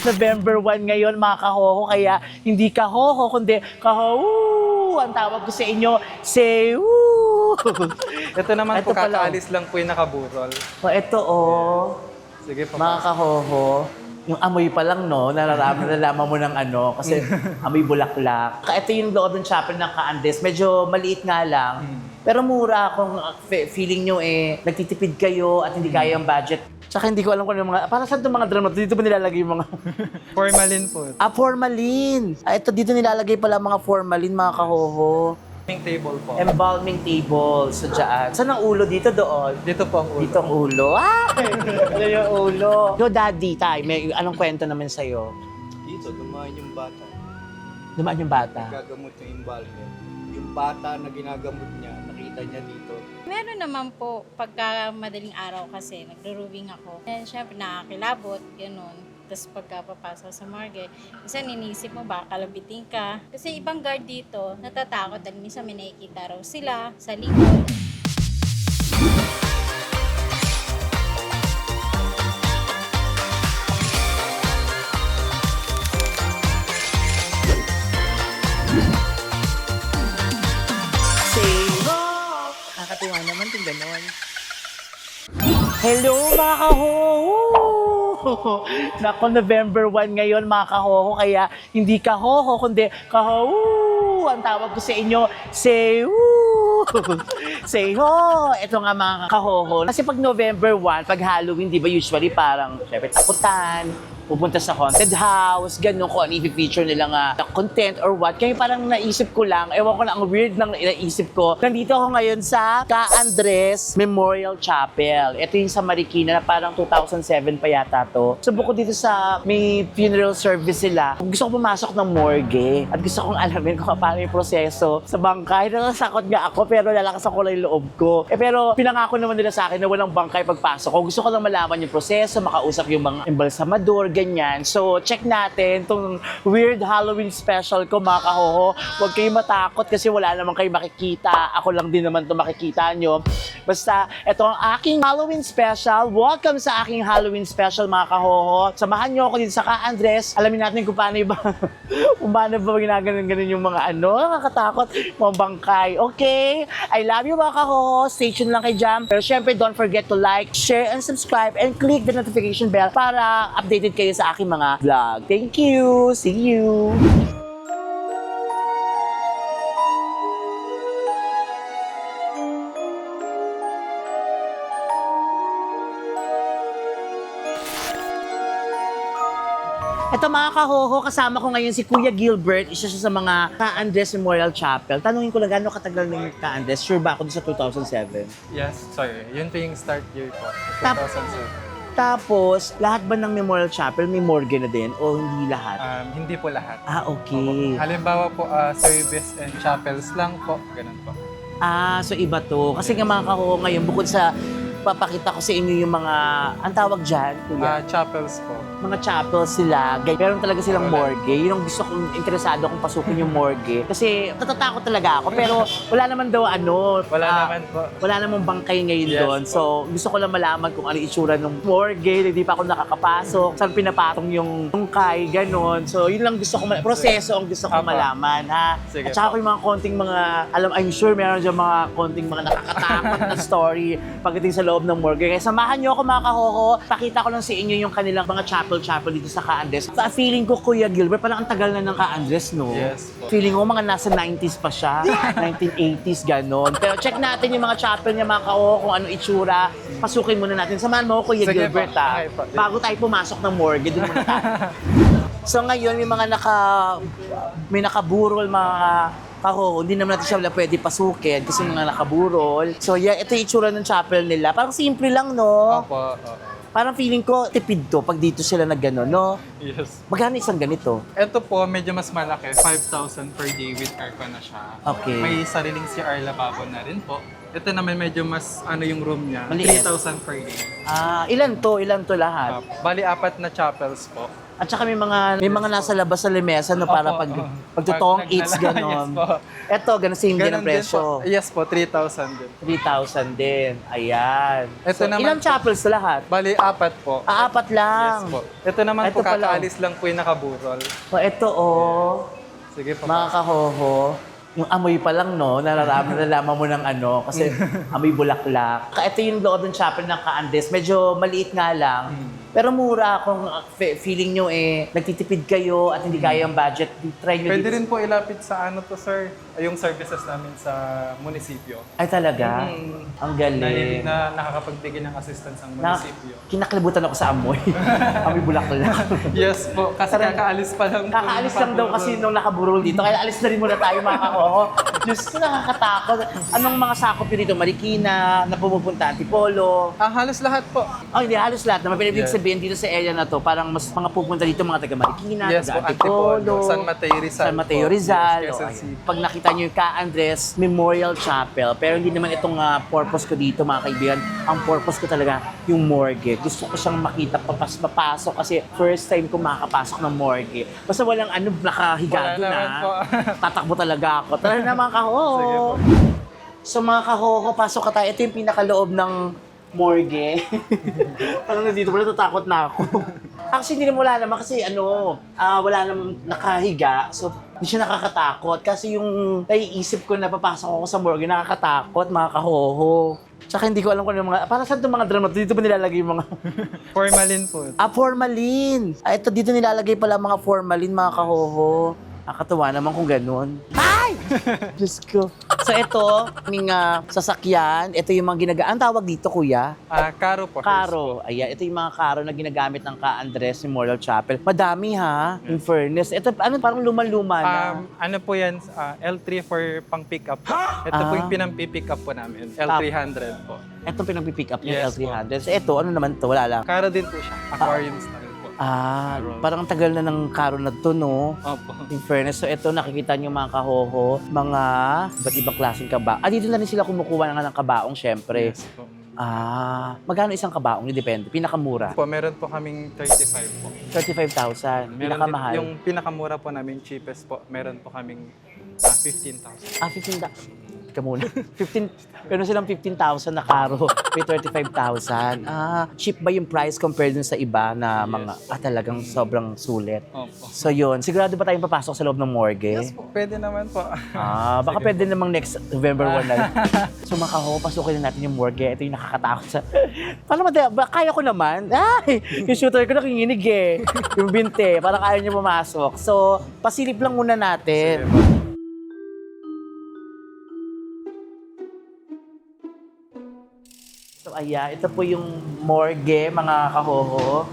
November 1 ngayon mga kahoho, kaya hindi kahoho kundi kahoho ang tawag ko sa inyo. Say woo! Ito naman Ito po, pala, kakaalis lang po yung nakaburol. O ito Sige po. mga kahoho, yung amoy pa lang, no? Nalalaman mo ng ano, kasi amoy bulaklak. Ito yung loob ng chapel ng Ka-Andres. Medyo maliit nga lang. Pero mura kung feeling nyo nagtitipid kayo at hindi kaya ang budget. Tsaka hindi ko alam kung ano yung mga, para saan itong mga drum na ito? Dito ba nilalagay yung mga... Formalin po. formalin! Ito dito nilalagay pala mga formalin, mga kahoho. Embalming table po. Embalming table. So dyan. Saan ang ulo? Dito, doon? Dito po ang ulo. Dito ang ulo. Ano yung ulo? No, daddy, tay, may anong kwento naman sa'yo? Dito, dumaan yung bata. Dumaan yung bata. Gagamot niya yung balme. Yung bata na ginagamot niya, nakita niya dito. Meron naman po, pagka madaling araw kasi, nagdo-roving ako. And syempre, nakakilabot, ganun. Tapos pagka papasok sa morgue, minsan inisip mo baka kalabitin ka. Kasi ibang guard dito, natatakot dahil minsan may nakikita raw sila sa likod. Nakakatuwa naman kung gano'n. Hello mga kahoho! Nako, November 1 ngayon mga kahoho, kaya hindi kahoho kundi kahoho ang tawag ko sa inyo. Say woo! Say ho! Ito nga mga kahoho. Kasi pag November 1, pag Halloween, di ba usually parang syempre takutan, pupunta sa haunted house, gano'n kung ano i-feature nila nga content or what. Kaya parang naisip ko lang, ewan ko na, ang weird ng naisip ko. Nandito ako ngayon sa Ka-Andres Memorial Chapel. Ito yung sa Marikina na parang 2007 pa yata to. So bukod dito sa may funeral service sila, gusto ko pumasok ng morgue at gusto kong alamin kung paano yung proseso sa bangkay. Nakasakot nga ako pero lalakas ako lang yung loob ko. Pero pinangako naman nila sa akin na walang bangkay pagpasok ko. Gusto ko lang malaman yung proseso, makausap yung mga embalsamador, ganyan. So, check natin itong weird Halloween special ko, mga kahoho. Huwag kayong matakot kasi wala naman kayo makikita. Ako lang din naman ito makikita nyo. Basta, ito ang aking Halloween special. Welcome sa aking Halloween special, mga kahoho. Samahan nyo ako dito sa Ka-Andres. Alamin natin kung paano ba, kung paano ba ginaganon-ganon yung mga nakakatakot, mga bangkay. Okay? I love you, mga kahoho. Stay tuned lang kay Jam. Pero syempre, don't forget to like, share, and subscribe, and click the notification bell para updated kayo sa aking mga vlog. Thank you! See you! Ito mga kahoho, kasama ko ngayon si Kuya Gilbert, isa siya sa mga Ka-Andres Memorial Chapel. Tanungin ko lang, gano'ng katagal na yung Ka-Andres? Sure ba ako sa 2007? Yes, sorry. Yun po yung start year po. Tap- 2007. Tapos, lahat ba ng Memorial Chapel may morgue na din o hindi lahat? Hindi po lahat. Okay. Halimbawa po, service and chapels lang po. Ganun po. So iba to. Kasi nga mga kahoho ngayon, bukod sa papakita ko sa inyo yung mga, ang tawag dyan, kuya? Chapels po. Mga chapels sila. Meron talaga silang morgue. Yun ang gusto kong interesado kung pasukin yung morgue. Kasi natatakot talaga ako. Pero wala naman daw Wala naman po. Wala namang bangkay ngayon Yes, doon. po. So gusto ko lang malaman kung ano itsura ng morgue. Hindi pa ako nakakapasok. Saan pinapatong yung bangkay, ganon. So yun lang gusto ko proseso ang gusto kong Apa. malaman, ha? Sige At saka po. ko yung mga konting mga, I'm sure meron dyan mga konting mga nakakatakot na story pagdating sa loob ng morgue. Kaya samahan nyo ako mga kahoho. Pakita ko lang sa inyo yung kanilang mga chapel dito sa Ka-Andres. Feeling ko, Kuya Gilbert, parang ang tagal na ng Ka-Andres, no? Yes po. Feeling ko mga nasa 90s pa siya. 1980s, ganon. Pero check natin yung mga chapel niya, mga kahoho, kung ano itsura. Pasukin muna natin. Samahan mo ako, Kuya Sige Gilbert, po. ha? Okay po. Bago tayo pumasok ng morgue, dun muna tayo. So ngayon, may nakaburol mga kahoho. Hindi naman natin siya pwede pasukin kasi mga nakaburol. So yeah, ito yung itsura ng chapel nila. Parang simple lang, no? Opo. Parang feeling ko tipid to pag dito sila nag-gano, no? Yes. Magkano isang ganito? Ito po, medyo mas malaki. 5,000 per day with aircon na siya. Okay. May sariling CR lababo na rin po. Ito naman medyo mas yung room niya. Maliit. 3,000 per day. Ilan to? Ilan to lahat? Bali, 4 na chapels po. At saka may mga nasa labas sa lemesa no, para Opo, pag totoong Pag eats naglala- ganon. Yes po. Ito, ganun same din Ganon ang presyo. po. Yes po, 3,000 din. 3,000 din. Ayan. Ito naman ilang po. chapels to lahat? Bali, 4 po. Apat lang. Yes po. Ito naman Ito po, pala, kakaalis lang po yung nakaburol. So, ito Sige po. mga kahoho, yung amoy pa lang, no? Nalalaman mo ng ano, kasi amoy bulaklak. Ito yung loob ng chapel ng Ka-Andes. Medyo maliit nga lang. Pero mura kung feeling nyo nagtitipid kayo at hindi kaya ang budget, try nyo Pwede dito. rin po ilapit sa ano to, sir, yung services namin sa munisipyo. Ay talaga? Ang galing. Na nakakapagbigay ng assistance ang Na, munisipyo. kinakalibutan ako sa amoy. amoy bulaklak. Yes po, kasi kakaalis pa lang po. Kakaalis lang daw kasi nung nakaburol dito. Kaya alis na rin muna tayo mga kahoho. Diyos ko, nakakatakot. Anong mga sakop yun dito? Marikina, na pumupunta, Antipolo. Halos lahat po. Oh, hindi, halos lahat. Naman pinibig Yes. sabihin dito sa area na to, parang mas mga pupunta dito, mga taga Marikina, Yes taga po, Antipolo, San Mateo Rizal. San Mateo po. Rizal. Yes, Oh, Quezon ayan. City. Pag nakita nyo yung Ka-Andres Memorial Chapel, pero hindi naman itong purpose ko dito, mga kaibigan. Ang purpose ko talaga, yung morgue. Gusto ko siyang makita papasok kasi first time ko makakapasok ng morgue. Basta walang nakahigado Wala naman po. na. Tatakbo talaga ako. Tara na mga kahoho. Sige po. So mga kahoho, pasok ka tayo. Ito yung pinakaloob ng morgue. Parang nandito pala, natatakot na ako. Actually, hindi naman wala naman kasi wala naman nakahiga. So, hindi siya nakakatakot. Kasi yung naiisip ko na papasok ako sa morgue, nakakatakot, mga kahoho. Tsaka hindi ko alam kung ano yung mga, para saan itong mga drama to? Dito ba nilalagay yung mga... Formalin po. formalin! Ito, dito nilalagay pala mga formalin, mga kahoho. Nakakatuwa naman kung ganun. Ay! Diyos ko. So ito, aming sasakyan, ito yung mga ginagamit. Ang tawag dito, kuya? Karo po. Karo. Ayan, ito yung mga karo na ginagamit ng Ka-Andres Memorial Chapel. Madami ha, in fairness. Ito, parang luma-luma na. Ano po yan, L3 for pang pick up. Ito po yung pinampi-pick up po namin, L300 po. Ito pinag-pick up yung Yes, L300. So ito, ano naman to? Wala lang. Karo din po siya, aquarium style po. Parang tagal na ng karo na to, no? Opo. In fairness, so ito nakikita niyo mga kahoho, mga iba't ibang klaseng kaba. Dito na rin sila kumukuha ng kabaong, syempre. Yes po. Magkano isang kabaong? Depende. Pinakamura. Po, meron po kaming 35 po. 35,000. Meron Pinakamahal. din, yung pinakamura po namin, cheapest po, meron po kaming 15,000. 15,000. Ka muna. 15, pero silang 15,000 na karo. May 35,000. Cheap ba yung price compared dun sa iba na mga, talagang sobrang sulit. Opo. So yun, sigurado ba tayong papasok sa loob ng morgue? Yes po, pwede naman po. Baka pwede namang next November 1 na lang. So makaho, pasukin na natin yung morgue. Ito yung nakakatakot sa... Paano kaya ko naman? Ay, yung shooter ko nakinginig eh. Yung binte, parang ayaw niya pumasok. So, pasilip lang muna natin. Sige po. So ayan, ito po yung morgue, mga kahoho.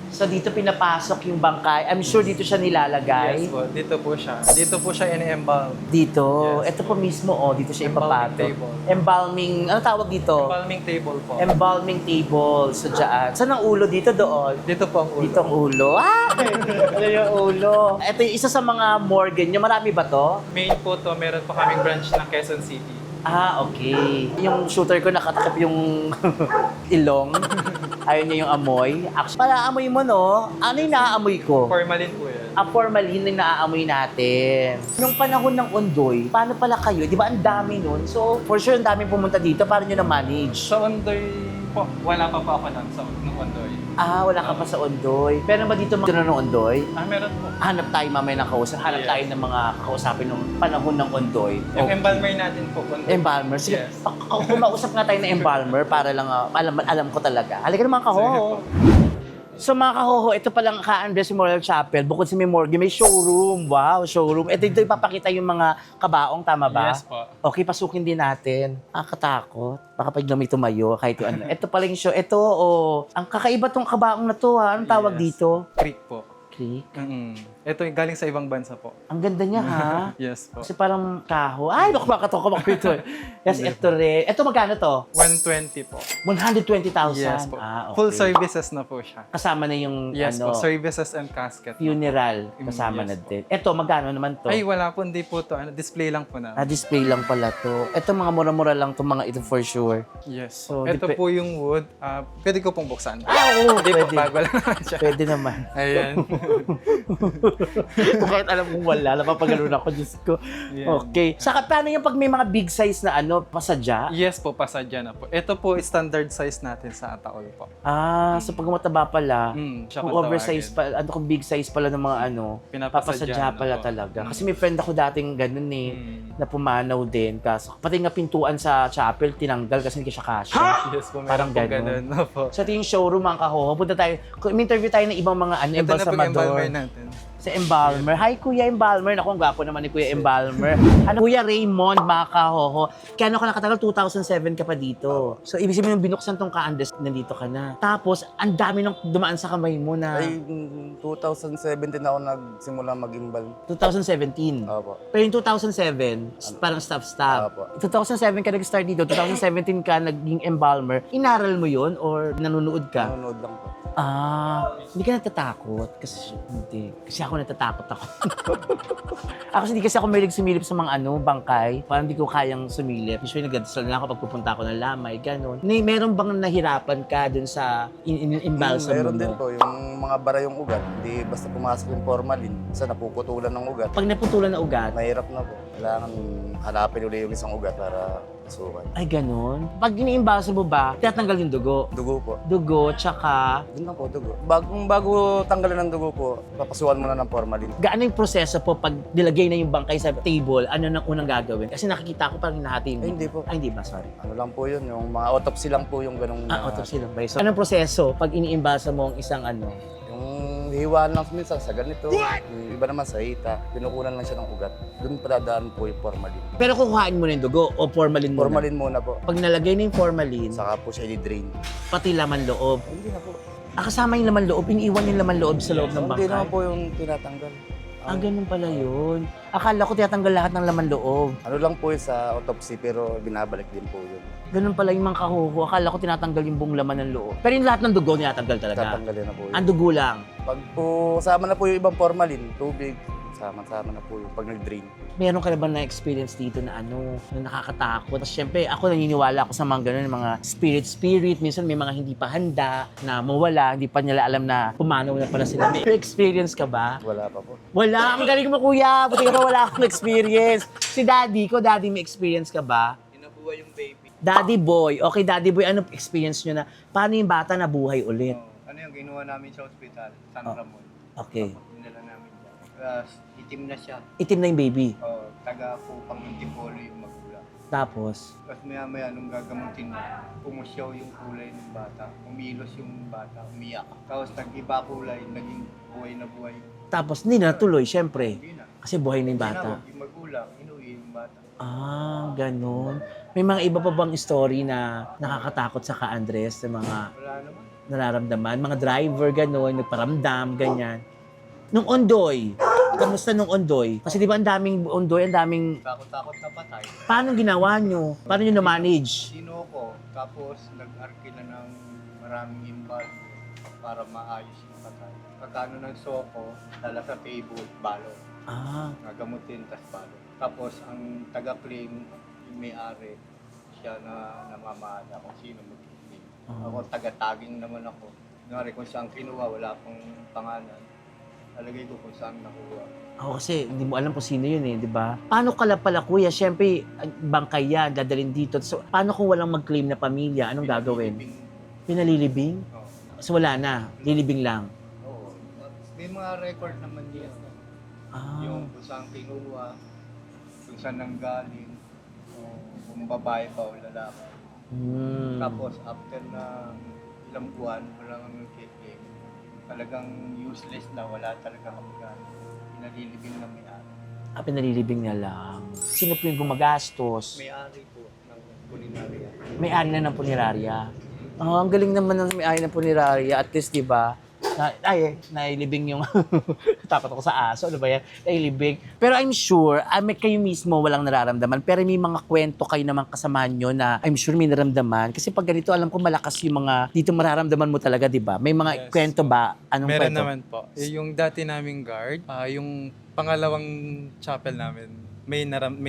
So dito pinapasok yung bangkay. I'm sure dito siya nilalagay. Yes po, dito po siya. Dito po siya in-embalm. Dito. Yes. Ito po mismo, dito siya Embalming ipapato. table. Embalming, ano tawag dito? Embalming table po. Embalming table. So dyan. Saan ang ulo dito? Doon. Dito po ang ulo. Dito ang ulo. Ano yung ulo? Ito yung isa sa mga morgue nyo. Marami ba to? Main po to, meron po kaming branch ng Quezon City. Okay. Yung shooter ko nakatakip yung ilong. Ayaw niya yung amoy. Actually, para amoy mo, no? Ano yung naaamoy ko? Formalin po yan. Formalin yung naaamoy natin. Nung panahon ng Ondoy, paano pala kayo? Di ba ang dami nun? So, for sure, ang daming pumunta dito. Paano nyo na-manage? Sa Ondoy po, wala pa po ako nun sa Ondoy. Wala ka pa sa Ondoy. Pero ba dito mga ng Ondoy? Meron po. Hanap tayo mamaya ng kausap. Hanap Yes. tayo ng mga kakausapin nung panahon ng Ondoy. Yung embalmer natin po. Ondoy. Embalmer. Sige, Yes. kumausap nga tayo ng embalmer para lang alam ko talaga. Halika naman kahoho. So mga kahoho, ito palang Ka-Andres Memorial Chapel. Bukod sa may morgue, may showroom. Wow, showroom. Ito ipapakita yung mga kabaong, tama ba? Yes po. Okay, pasukin din natin. Katakot. Baka pag may tumayo, kahit yung ano. Ito pala yung show. Ito, ang kakaiba tong kabaong na to ha. Anong tawag Yes. dito? Creek po. Creek. Ito yung galing sa ibang bansa po. Ang ganda niya, ha? Yes po. Kasi parang kaho. Ay, naku, makatoka ito. Yes, ito rin. Ito magkano to? 120 po. 120,000. Yes po. Ah, okay. Full services na po siya. Kasama na yung Yes po, services and casket. funeral. Kasama Yes na po. din. Ito, magkano naman to? Ay, wala po, hindi po to. Display lang po na. Display lang pala to. Ito, mga mura-mura lang to mga ito for sure. Yes. So, Ito dep- po yung wood. Pwede ko pong buksan. Oo, Hindi po, pwede. bago lang naman siya. Pwede naman. Ayan. Kung kahit alam kong wala, napapagano'n ako, Diyos ko. Yan. Okay. Saka paano yung pag may mga big size na pasadya? Yes po, pasadya na po. Ito po, standard size natin sa Ataol po. So pag mataba pala, Siya kung kung oversize tawagin. pa, kung big size pala ng mga Pinapasadya papasadya na pala po. talaga. Kasi may friend ako dating ganun na pumanaw din. Kaso pati nga pintuan sa chapel, tinanggal kasi hindi siya kasya. Yes po, Parang meron po ganun. ganun. No, po. Sa ito yung showroom ang kahoho. Punta tayo, interview tayo ng ibang mga Ito na po yung embalsamador. embalmer natin. Sa Embalmer. Hi, Kuya Embalmer. Naku, ang gwapo naman ni Kuya Embalmer. Kuya Raymond, mga kahoho. Kaya ka nakatagal, 2007 ka pa dito. So, ibig sabihin, binuksan tong Kaandes, nandito ka na. Tapos, ang dami nang dumaan sa kamay mo na Ay, 2017 ako nagsimula mag-imbal. 2017. Opo. Pero yung 2007, parang stop-stop. Opo. 2007 ka nag-start dito, 2017 ka naging embalmer. Inaral mo yun or nanonood ka? Nanonood lang po. Hindi ka natatakot? Kasi hindi. Kasi ako natatakot ako. Hindi kasi ako mahilig sumilip sa mga bangkay. Parang hindi ko kayang sumilip. Usually nagdasal na ako pag pupunta ako ng lamay, gano'n. Meron bang nahirapan ka dun sa in-balsam Meron mo? din po, yung mga bara yung ugat. Hindi basta pumasok yung formalin. Kasi napuputulan ng ugat. Pag naputulan na ugat, Mahirap na po. Kailangan hanapin ulit yung isang ugat para masukan. ay gano'n. Pag ini-imbalsam mo ba, tinatanggal yung dugo? Dugo po. Dugo, tsaka Doon lang po, dugo. Bago tanggalan ng dugo po, papasukan muna ng formalin. gaano yung proseso po pag nilagay na yung bangkay sa table, ano nang unang gagawin? Kasi nakikita ko parang hinahati yung Ay, hindi po. Ay, hindi ba? Sorry. Ano lang po yun, yung mga autopsy lang po yung ganong... Autopsy lang ba? So, anong proseso pag iniimbasa mo ang isang Yung hiwaan lang minsan sa ganito. Yung iba naman sa hita. Pinukunan lang siya ng ugat. Doon padadaan po yung formalin. Pero kukuhain mo na yung dugo o formalin muna? Formalin muna po. Pag nalagay na yung formalin, Saka po siya i-drain. pati laman loob. Hindi na po. Kasama yung laman loob, iniiwan yung laman loob sa loob ng Hindi naman bangkay. po yung tinatanggal. Ganun pala yun. Akala ko tinatanggal lahat ng laman loob. Ano lang po yun sa autopsy pero binabalik din po yun. Ganun pala yung mga kahuho. Akala ko tinatanggal yung buong laman ng loob. Pero yung lahat ng dugo tinatanggal talaga. Tatanggalin na po yun. Ang dugo lang. Pag po, sama na po yung ibang formalin, tubig, sama-sama na po yung pag nag-drain. Meron ka na ba na-experience dito na na nakakatakot? Kasi syempre, ako naniniwala ako sa mga ganun, mga spirit. Minsan may mga hindi pa handa na mawala, hindi pa nila alam na pumanaw na pala sila. May experience ka ba? Wala pa po. Wala! Ang galing mo, kuya! Buti ka pa wala akong experience. Si daddy ko, daddy, may experience ka ba? Inabuhay yung baby. Daddy boy. Okay, daddy boy, ano experience nyo na? Paano yung bata nabuhay ulit? Ano yung ginawa namin sa ospital? San Ramon. Okay. Dinala namin dyan. Itim na siya. Itim na yung baby. Taga-kupang Antipolo yung magulang. Tapos, Tapos maya-maya nung gagamutin na, pumusyaw yung kulay ng bata. Umilos yung bata, umiyak. Tapos nag-iba kulay, naging buhay na buhay. tapos hindi na natuloy, syempre. Hindi na. Kasi buhay na yung bata. Tinawag yung magulang, inuwi yung bata. Ganun. May mga iba pa bang story na nakakatakot sa Ka-Andres na mga Wala naman. nararamdaman? Mga driver, gano'n, nagparamdam, ganyan. Nung Ondoy, kamusta nung Ondoy? Kasi di ba ang daming Ondoy, ang daming... Takot-takot na patay. Paano ginawa nyo? Paano nyo na-manage? Sino ko, tapos nag-arkila ng maraming imbal para maayos yung patay. Pagkano ng soko, dala sa table, balot. Nagamutin, tas balot. Tapos ang taga-claim, yung may-ari, siya na namamahala kung sino mag-claim. Ako, taga-tagging naman ako. Ngari kung saan kinuha, wala pang pangalan. Alagay ko kung saan nakuha. Ako kasi hindi mo alam kung sino yun di ba? Paano ka pala kuya? Siyempre, bangkay yan, dadalhin dito. So, paano kung walang mag-claim na pamilya? Anong gagawin? Pinalilibing? Oo. So, wala na. Lilibing lang. Oo. May mga record naman yan. Yung kung saan kinuha, kung saan nanggaling, kung babae pa o lalaki. Tapos after na ilang buwan, walang kikim. Talagang useless na, wala talaga kamagana. Pinalilibing na may-ari. Pinalilibing na lang. Sino po yung gumagastos? May-ari po ng pulinarya. May-ari na ng punerarya. Ang galing naman ng may-ari ng punerarya. At least, di ba? Nailibing yung... Takot ako sa aso, ano ba yan? Nailibing. Pero I'm sure, kayo mismo walang nararamdaman, pero may mga kwento kayo naman kasama nyo na I'm sure may naramdaman. Kasi pag ganito, alam ko malakas yung mga... Dito mararamdaman mo talaga, di ba? May mga Yes. kwento ba? Anong Meron kwento? naman po. Yung dati naming guard, yung pangalawang chapel namin, may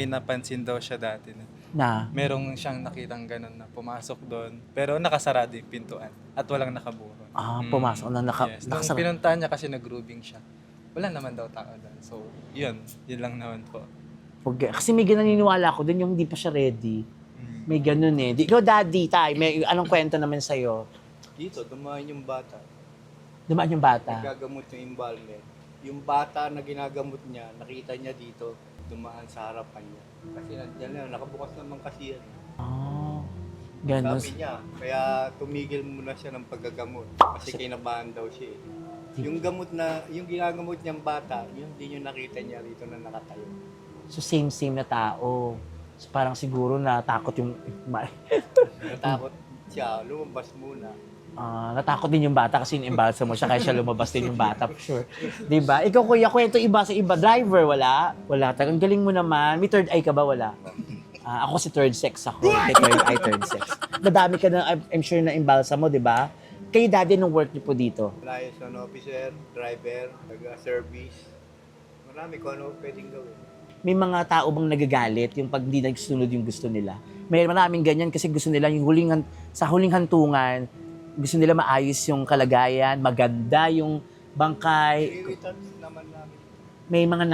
napansin daw siya dati na merong siyang nakitang ganun na pumasok doon, pero nakasarado yung pintuan at walang nakaburon. Pumasok na Yes. Nung nakasarap. pinuntahan niya kasi nag-grooving siya, wala naman daw tao doon. So, yun lang naman po. Kasi may naniniwala ko doon yung hindi pa siya ready. May ganun eh. Ikaw, daddy, may anong kwento naman sa'yo? Dito, dumaan yung bata. Dumaan yung bata. Nagagamot yung embalmer. Yung bata na ginagamot niya, nakita niya dito, dumaan sa harapan niya. Kasi nandiyan na, nakabukas naman kasi yan. Ganun. Sabi niya, kaya tumigil muna siya ng paggagamot. Kasi kinabahan daw siya eh. Yung gamot na, yung ginagamot niyang bata, yun din yung nakita niya rito na nakatayo. So same na tao. So, parang siguro natakot yung... Natakot siya, lumabas muna. Natakot din yung bata kasi in-embalsa mo siya kaya siya lumabas din yung bata for sure. Diba? Ikaw kuya, kwento iba sa iba. Driver, wala? Wala. Ang galing mo naman. May third eye ka ba? Wala. Ako si third sex ako. May third eye, third sex. Nadami ka na, I'm sure na imbalsa mo, diba? Kayo dati nung work niyo po dito. Liaison officer, driver, taga-service. Marami kung ano pwedeng gawin. May mga tao bang nagagalit yung pag hindi nagsunod yung gusto nila? May maraming ganyan kasi gusto nila yung sa huling hantungan, gusto nila maayos yung kalagayan, maganda yung bangkay. Irritants naman namin. May mga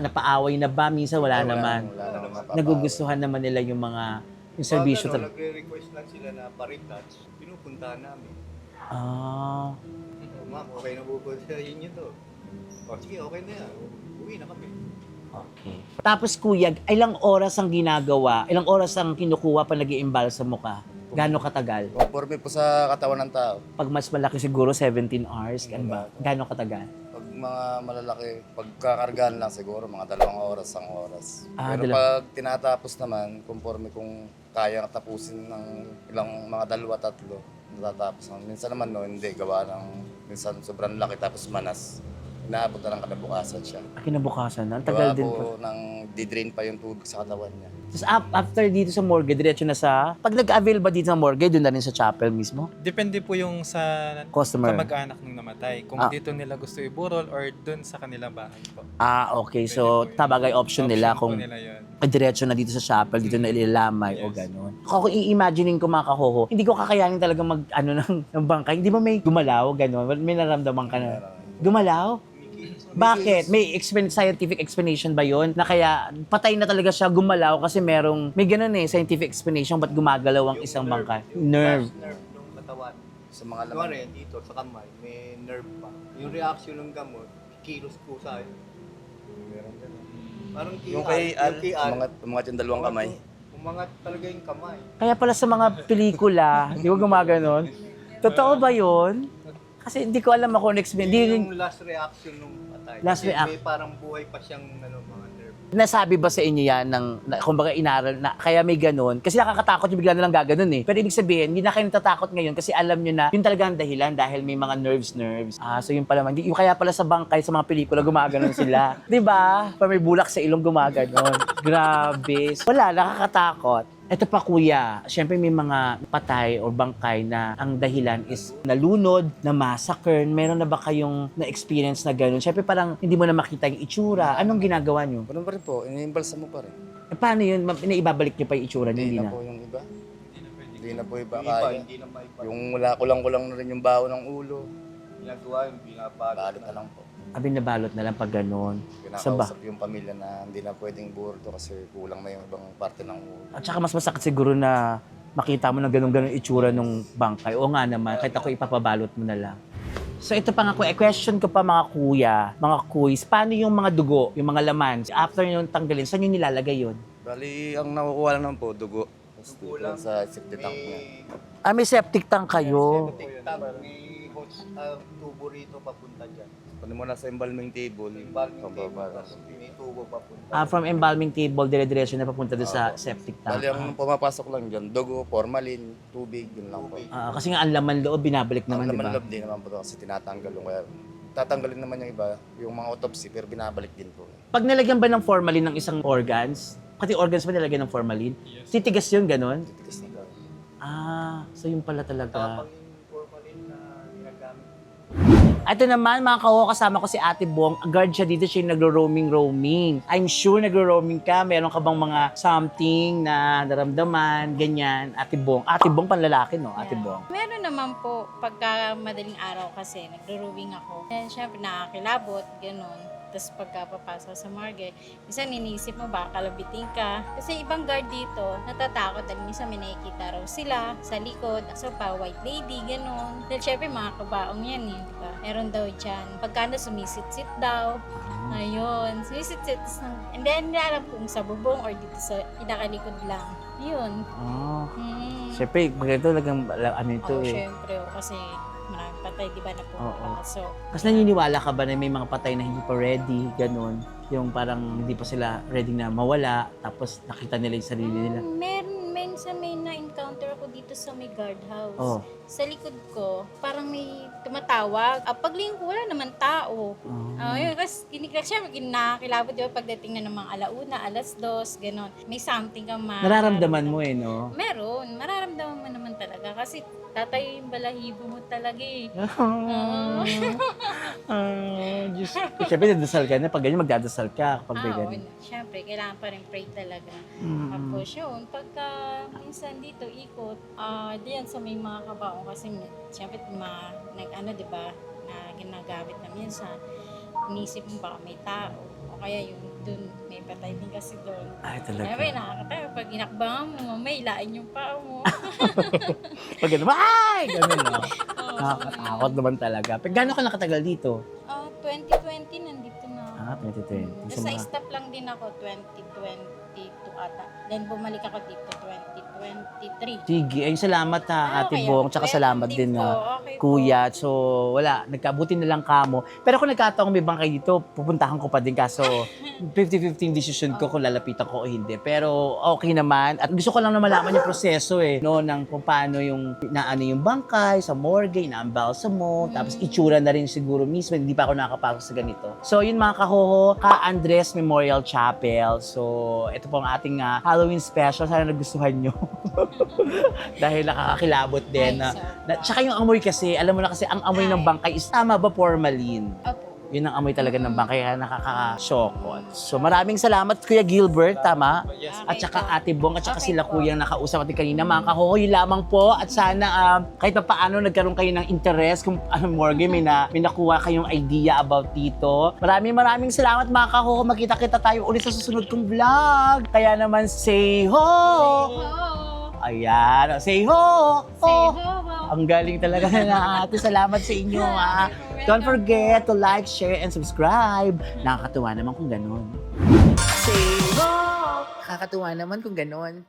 napaaway na ba? Minsan wala naman. Wala naman. Nagugustuhan naman nila yung mga yung serbisyo. Pag nagre-request lang sila na pa-retouch, pinupuntahan namin. Ah, Ma'am, okay na po sa inyo to. Sige, okay na yan. Uwi na kami. okay. Tapos kuya, ilang oras ang ginagawa? Ilang oras ang kinukuha pa nag-iimbalsa mo ka? Gano'ng katagal? Conforme po sa katawan ng tao. Pag mas malaki siguro 17 hours, ano ba? Gano'ng katagal? Pag mga malalaki, pagkakargahan lang siguro, mga 2 oras, 1 oras. Pero dalawa. pag tinatapos naman, conforme kung kaya tapusin ng ilang mga 2-3, natatapos. Minsan naman hindi, gawa ng minsan sobrang laki tapos manas. Inaabot na lang kinabukasan siya. Kinabukasan na. Ang tagal Gawa din po po. ng didrain pa yung tubig sa katawan niya. Tapos after dito sa morgue, diretso na sa... Pag nag-avail ba dito sa morgue, doon na rin sa chapel mismo? Depende po yung sa Customer. kamag-anak ng namatay. Kung dito nila gusto iburol or dun sa kanilang bahay po. Okay. So, tabagay option nila po kung nila yun. diretso na dito sa chapel, dito na ililamay o Yes. gano'n. Kung i-imaginein ko mga kahoho, hindi ko kakayanin talaga ng bangkay. Hindi ba may gumalaw, gano'n? May naramdaman ka na? Gumalaw? Bakit? May scientific explanation ba yon na kaya patay na talaga siya gumalaw kasi may ganun scientific explanation ba't gumagalaw ang isang bangkay? Nerve. Last nerve ng katawan. Sa mga laman. Kunwari, dito sa kamay, may nerve pa. Yung reaction ng gamot, kilos ko sa akin. Parang Yung kay Al, Al, umangat yung 2 kamay. umangat talaga yung kamay. Kaya pala sa mga pelikula, di ba gumaganon? Totoo ba yon? Kasi hindi ko alam ako explain. Yung last reaction nung patay. Last Kasi react- may parang buhay pa siyang mga nerve. Nasabi ba sa inyo yan kumbaga inaral na kaya may ganun? Kasi nakakatakot yung bigla na lang gaganon eh. Pero ibig sabihin, hindi na kayo natatakot ngayon kasi alam nyo na yun talaga ang dahilan dahil may mga nerves. So yun pala man. Yung kaya pala sa bangkay sa mga pelikula gumaganon sila. 'Di ba? Pa may bulak sa ilong gumaganon. Grabe. Wala, nakakatakot. Ito pa kuya, syempre may mga patay o bangkay na ang dahilan is nalunod, na massacre. Meron na ba kayong na-experience na gano'n? Syempre parang hindi mo na makita yung itsura. Anong ginagawa nyo? Ganun pa rin po, iniimbalsa mo pa rin. Paano yun? Inaibabalik nyo pa yung itsura nyo? Hindi Hindi na na. po yung iba. Hindi na po iba Yung iba, kaya. hindi na maiba. Yung wala kulang-kulang na rin yung baho ng ulo. Ginagawa yung binabalot Balot na lang po. Nabalot na lang pag gano'n. Sa ba? Kinakausap yung pamilya na hindi na pwedeng burdo kasi kulang na yung ibang parte ng ulo. At saka mas masakit siguro na makita mo na gano'n itsura nung bangkay. O nga naman, kahit ako ipapabalot mo na lang. So ito pa nga question ko pa mga kuya, mga kuys, paano yung mga dugo, yung mga laman? After yung tanggalin, saan yung nilalagay yun? Bali, ang nakukuha lang naman po, dugo. Tapos Dugo dito lang. sa septic tank niya. May May septic tank kayo. septic tank, may Tapos, tubo rito papunta dyan. Pwede mo na sa embalming table. Embalming table, pababa. tapos may tubo papunta. From embalming table, dire-diretso na papunta doon sa septic tank. Bali, ang pumapasok lang dyan, dugo, formalin, tubig, yun lang po. Kasi nga ang laman loob, binabalik Ang naman, di laman ba? loob din naman po to kasi tinatanggal yung kaya tatanggalin naman yung iba, yung mga autopsy, pero binabalik din po. Pag nilagyan ba ng formalin ng isang organs, pati organs ba nilagyan ng formalin? Titigas yun, ganon? Titigas na gano'n. So yun pala talaga. Tapang yung formalin na ginagamit. Ito naman, mga kaho, kasama ko si Ate Bong. Guard siya dito, siya yung nagro-roaming. I'm sure nagro-roaming ka. Meron ka bang mga something na naramdaman, ganyan? Ate Bong. Ate Bong, panlalaki, no? Ate Bong. Meron naman po, pagka madaling araw kasi, nagro-rowing ako. And syempre, nakakilabot, ganun. Tapos pagka papasok sa morgue, minsan iniisip mo ba, kalabitin ka. Kasi ibang guard dito, natatakot dahil minsan may nakikita raw sila sa likod. So pa, white lady, ganun. Dahil syempre, mga kabaong yan, di ba? Meron daw dyan. Pagka na sumisit-sit daw. Ayun, sumisit-sit. And then, hindi alam kung sa bubong or dito sa pinakalikod lang. Yun. Siyempre, maganda talagang ano ito Syempre, kasi maraming patay, di ba, na pumapasok. Kasi naniniwala ka ba na may mga patay na hindi pa ready, ganun? Yung parang hindi pa sila ready na mawala, tapos nakita nila yung sarili nila. Minsan may na-encounter ako dito sa may guardhouse. Oh. Sa likod ko, parang may tumatawag. Paglingon ko, wala naman tao. Yun, kasi syempre, nakakilabot, di ba, pagdating na ng mga alauna, alas 2, gano'n. May something kang Nararamdaman mo no? Meron, mararamdaman mo naman talaga. Kasi tatayo yung balahibo mo talaga eh. Diyos. Siyempre, dadasal ka na. Pag ganyan, magdadasal ka. Kapag ganyan. Syempre, kailangan pa rin pray talaga. Tapos yun, pagka minsan dito ikot, diyan sa may mga kabaong kasi syempre di ba, na ginagamit na minsan, inisip mo baka may tao o kaya yung dun may patay din kasi doon. Ay, talaga. Syempre, nakakatayo. Pag inakbangan mo, mamay, ilain yung paa mo. Pag gano'n, ay! Gano'n, no? Nakakatakot naman talaga. Pero gano'n ka nakatagal dito? 2020, nandito na. 2020. Sa stop lang din ako, 2022 ata. Then bumalik ako dito, 2023. Sige, ayun, salamat ha, Ate Okay, Bong. Tsaka welcome salamat din din po. na Okay po. Kuya. So, wala, nagkabuti na lang kamo. Pero kung nagkataong may bangkay dito, pupuntahan ko pa din. Kaso, 50-50 decision ko kung lalapitan ko o hindi. Pero okay naman. At gusto ko lang na malaman yung proseso no, ng kung paano yung naano yung bangkay, sa morgue, inaambalsa mo, tapos itsura na rin siguro mismo. Hindi pa ako nakakapasok sa ganito. So, yun mga kahoho, Ka Andres Memorial Chapel. So, ito po ang ating Halloween special. Sana nagustuhan nyo. Dahil nakakakilabot din. Tsaka yung amoy kasi, alam mo na kasi, ang amoy ng bangkay is tama ba formalin? Opo. Yun ang amoy talaga ng bangkay, kaya nakaka-shock. So maraming salamat Kuya Gilbert, tama? Yes. At saka Ate Bong, at saka sila Kuya nakausap natin kanina. Mga kahoho, yun lamang po. At sana kahit pa paano nagkaroon kayo ng interest kung morgue, may nakuha kayong idea about dito. Maraming salamat mga kahoho. Makita-kita tayo ulit sa susunod kong vlog. Kaya naman, say ho! Ayan, say ho! Say Oh! ho! Ang galing talaga na ate. Salamat sa inyo. Don't forget to like, share, and subscribe. Nakakatuwa naman kung ganon. Say ho! Nakakatuwa naman kung ganon.